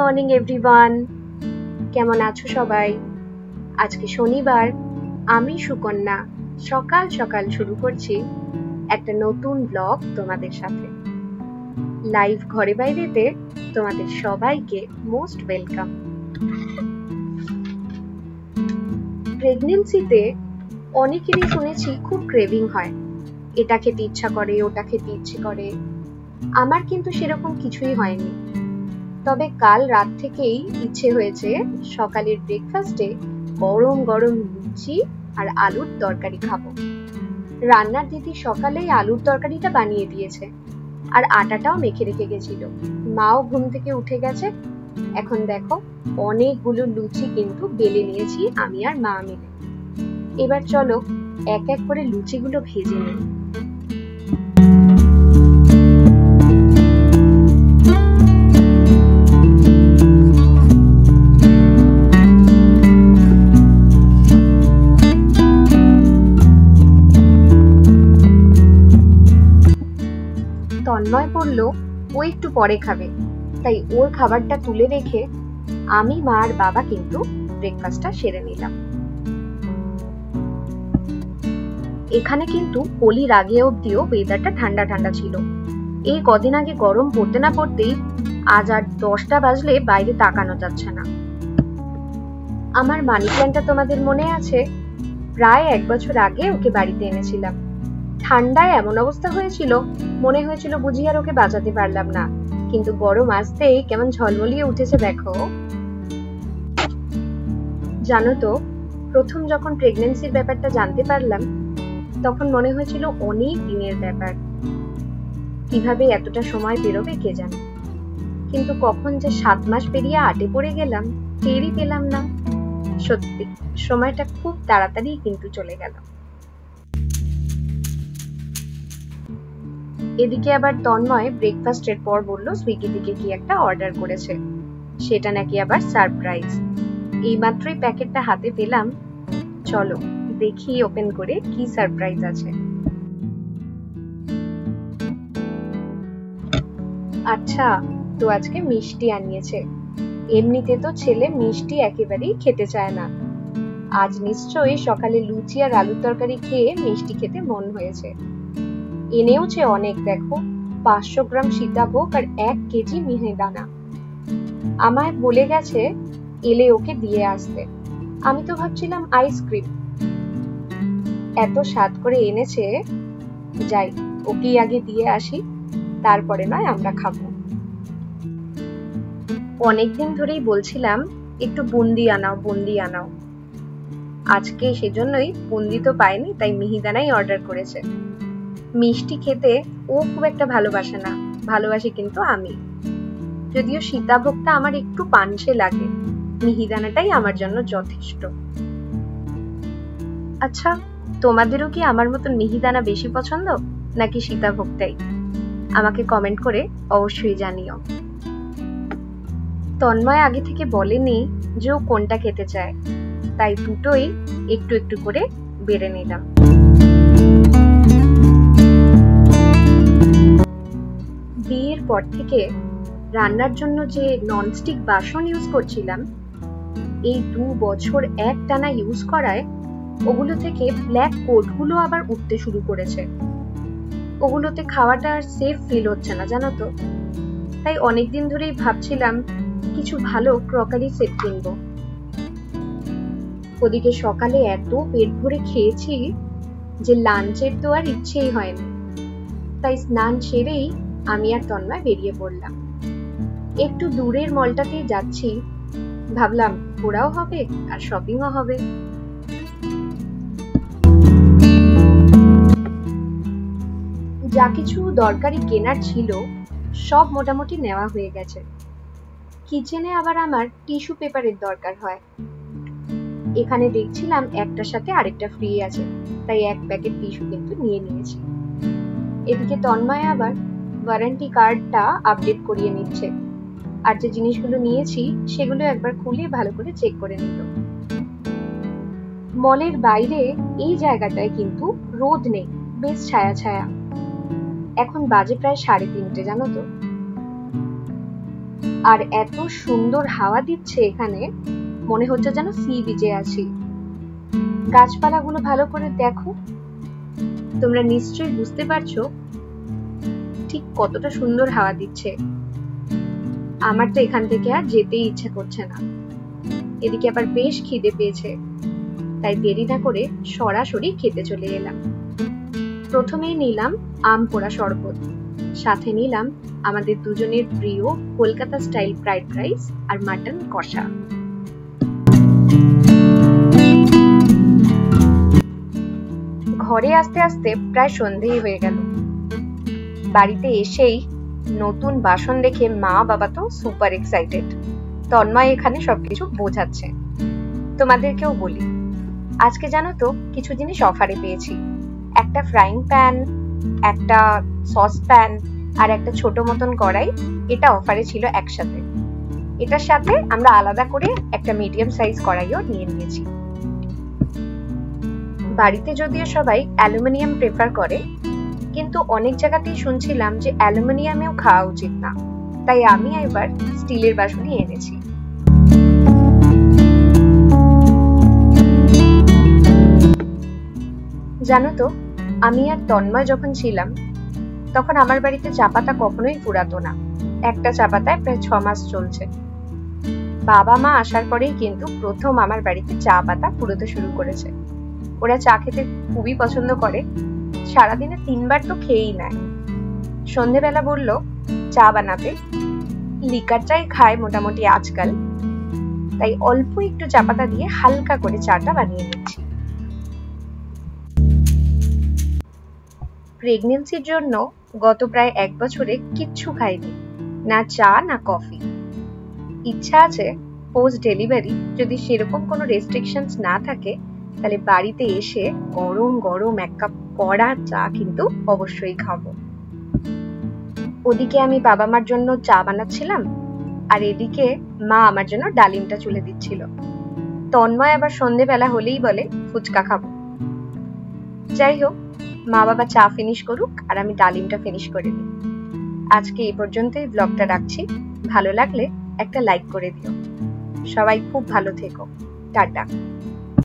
Morning everyone, কেমন আছো সবাই? আজকে শনিবার, আমি সুকন্যা সকাল সকাল শুরু করছি একটা নতুন ব্লগ তোমাদের সাথে। লাইভ ঘরে বাইরেতে তোমাদের সবাইকে মোস্ট ওয়েলকাম। প্রেগন্যান্সিতে অনেকেরই শুনেছি খুব ক্রেভিং হয়, এটা খেতে ইচ্ছা করে, ওটা খেতে ইচ্ছে করে। আমার কিন্তু সেরকম কিছুই হয়নি, তবে কাল রাত থেকেই ইচ্ছে হয়েছে সকালের ব্রেকফাস্টে গরম গরম লুচি আর আলুর তরকারি খাবো। রান্নার দিদি সকালেই আলুর তরকারিটা বানিয়ে দিয়েছে, আর আটাটাও মেখে রেখে গেছিল। মাও ঘুম থেকে উঠে গেছে। এখন দেখো অনেকগুলো লুচি কিন্তু বেলে নিয়েছি আমি আর মা মিলে। এবার চলো এক এক করে লুচিগুলো ভেজে নিই। তন্ময় বলল ও একটু পরে খাবে, তাই ওর খাবারটা তুলে রেখে আমি, মা আর বাবা কিন্তু ব্রেকফাস্টটা সেরে নিলাম। এখানে কিন্তু হোলির আগে অব্দিও ওয়েদারটা ঠান্ডা ঠান্ডা ছিল। এই কদিন আগে গরম পড়তে না পড়তেই আজ আর 10টা বাজলে বাইরে তাকানো যাচ্ছে না। আমার মানি প্ল্যান্টটা তোমাদের মনে আছে? প্রায় 1 বছর আগে ওকে বাড়িতে এনেছিলাম। ঠান্ডায় এমন অবস্থা হয়েছিল, মনে হয়েছিল বুঝি আর ওকে বাঁচাতে পারলাম না, কিন্তু গরম আসতেই কেমন ঝলমলিয়ে উঠেছে দেখো। জানো তো, প্রথম যখন প্রেগন্যান্সির ব্যাপারটা জানতে পারলাম তখন মনে হয়েছিল অনেক দিনের ব্যাপার, কিভাবে এতটা সময় বেরোবে কে জানে। কিন্তু কখন যে 7 মাস পেরিয়ে 8-এ পড়ে গেলাম টেরই পেলাম না। সত্যি সময়টা খুব তাড়াতাড়ি কিন্তু চলে গেল। এদিকে আবার তন্ময় ব্রেকফাস্টের পর বলল সুইগি থেকে কি একটা অর্ডার করেছে, সেটা নাকি আবার সারপ্রাইজ। এইমাত্রই প্যাকেটটা হাতে পেলাম, চলো দেখি ওপেন করে কি সারপ্রাইজ আছে। আচ্ছা, তো আজকে মিষ্টি আনিয়েছে। এমনিতে তো ছেলে মিষ্টি একেবারেই খেতে চায় না, আজ নিশ্চয়ই সকালে লুচি আর আলুর তরকারি খেয়ে মিষ্টি খেতে মন হয়েছে। এনেওছে অনেক, দেখো 500 গ্রাম সীতাভোগ আর 1 কেজি মিহিদানা। আমায় বলে গেছে এলে ওকে দিয়ে আসতে। আমি তো ভাবছিলাম আইসক্রিম। এত স্বাদ করে এনেছে, যাই ওকেই আগে দিয়ে আসি, তারপরে নয় আমরা খাবো। অনেকদিন ধরেই বলছিলাম একটু বুন্দি আনাও, বুন্দি আনাও। আজকে সেজন্যই বুন্দি তো পাইনি, তাই মিহিদানাই অর্ডার করেছে। মিষ্টি খেতে ও খুব একটা ভালোবাসে না, ভালোবাসি কিন্তু আমি। যদিও সীতাভোগটা আমার একটু পানসে লাগে, মিহিদানাটাই আমার জন্য যথেষ্ট। আচ্ছা, তোমাদেরও কি আমার মতন মিহিদানা বেশি পছন্দ নাকি সীতাভোগটাই? আমাকে কমেন্ট করে অবশ্যই জানিও। তন্ময় আগে থেকে বলেনি যে ও কোনটা খেতে চায়, তাই দুটোই একটু একটু করে বেড়ে নিলাম। বিয়ের পর থেকে রান্নার জন্য যে ননস্টিক বাসন ইউজ করছিলাম, এই 2 বছর একটানা ইউজ করায় ওগুলো থেকে ব্ল্যাক কোটগুলো আবার উঠতে শুরু করেছে। ওগুলোতে খাওয়াটা আর সেফ ফিল হচ্ছে না, জানো তো। তাই অনেকদিন ধরেই ভাবছিলাম কিছু ভালো ক্রকারি সেট কিনবো। ওদিকে সকালে এত পেট ভরে খেয়েছি যে লাঞ্চের তো আর ইচ্ছেই হয়নি, তাই স্নান সেরেই আমি আর তন্ময় বেরিয়ে পড়লাম। একটু দূরের মলটাতেই যাচ্ছি, ভাবলাম ঘোরাও হবে আর শপিংও হবে। যা কিছু দরকারি কেনার ছিল সব মোটামুটি নেওয়া হয়ে গেছে। কিচেনে আবার আমার টিস্যু পেপারের দরকার হয়। এখানে দেখছিলাম একটার সাথে আরেকটা ফ্রি আছে, তাই 1 প্যাকেট টিস্যু কিন্তু নিয়ে নিয়েছি। এদিকে তন্ময় আবার ওয়ারেন্টি কার্ডটা আপডেট করিয়ে নিচ্ছে, আর যে জিনিসগুলো নিয়েছি সেগুলো একবার খুলে ভালো করে চেক করে নিল। মলের বাইরে এই জায়গাটায় কিন্তু রোদ নেই, বেশ ছায়া ছায়া। এখন বাজে প্রায় 3:30, জানো তো। আর এত সুন্দর হাওয়া দিচ্ছে এখানে, মনে হচ্ছে যেন সি বিচে আছি। গাছপালাগুলো ভালো করে দেখো, তোমরা নিশ্চয়ই বুঝতে পারছো ঠিক কতটা সুন্দর হাওয়া দিচ্ছে। আমার তো এখান থেকে আর যেতেই ইচ্ছা করছে না। এদিকে আবার বেশ খিদে পেয়েছে, তাই দেরি না করে সরাসরি খেতে চলে এলাম। প্রথমেই নিলাম আম পোড়া শরবত, সাথে নিলাম আমাদের দুজনের প্রিয় কলকাতা স্টাইল ফ্রাইড রাইস আর মাটন কষা। ঘরে আসতে আসতে প্রায় সন্ধেই হয়ে গেল। বাড়িতে এসেই নতুন বাসন দেখে মা বাবা তো সুপার এক্সাইটেড। তন্ময় এখানে সবকিছু বোঝাচ্ছে। তোমাদেরকেও বলি, আজকে জানো তো কিছু জিনিস অফারে পেয়েছি। একটা ফ্রাইং প্যান, একটা সস প্যান আর একটা ছোট মতন কড়াই, এটা অফারে ছিল একসাথে। এটার সাথে আমরা আলাদা করে একটা মিডিয়াম সাইজ কড়াইও নিয়ে নিয়েছি। বাড়িতে যদিও সবাই অ্যালুমিনিয়াম প্রেফার করে, কিন্তু অনেক জায়গাতেই শুনছিলাম যে অ্যালুমিনিয়ামেও খাওয়া উচিত না, তাই আমি এবার স্টিলের বাসনই এনেছি। জানো তো, আমি আর তন্ময় যখন ছিলাম তখন আমার বাড়িতে চা পাতা কখনোই ফুরাতো না। একটা চা পাতায় প্রায় 6 মাস চলছে। বাবা মা আসার পরেই কিন্তু প্রথম আমার বাড়িতে চা পাতা ফুরোতে শুরু করেছে। ওরা চা খেতে খুবই পছন্দ করে, সারাদিনে 3 বার তো খেয়েই নেয়। সন্ধেবেলা বললো চা বানাতে, লিকার চাই খায় মোটামুটি আজকাল, তাই অল্প একটু চা পাতা দিয়ে হালকা করে চাটা বানিয়ে নিচ্ছি। প্রেগন্যান্সির জন্য গত প্রায় 1 বছরে কিচ্ছু খাইনি, না চা না কফি। ইচ্ছা আছে পোস্ট ডেলিভারি যদি সেরকম কোনো রেস্ট্রিকশনস না থাকে, তাহলে বাড়িতে এসে গরম গরম 1 কাপ কড়া চা কিন্তু অবশ্যই খাবো। ওদিকে আমি বাবা মার জন্য চা বানাচ্ছিলাম, আর এদিকে মা আমার জন্য ডালিমটা চুলে দিচ্ছিল। তন্ময় আবার সন্ধেবেলা হলেই বলে ফুচকা খাবো। যাই হোক, মা বাবা চা ফিনিশ করুক আর আমি ডালিমটা ফিনিশ করে দিই। আজকে এই পর্যন্তই ব্লগটা রাখছি। ভালো লাগলে একটা লাইক করে দিও। সবাই খুব ভালো থেকো। টাটা।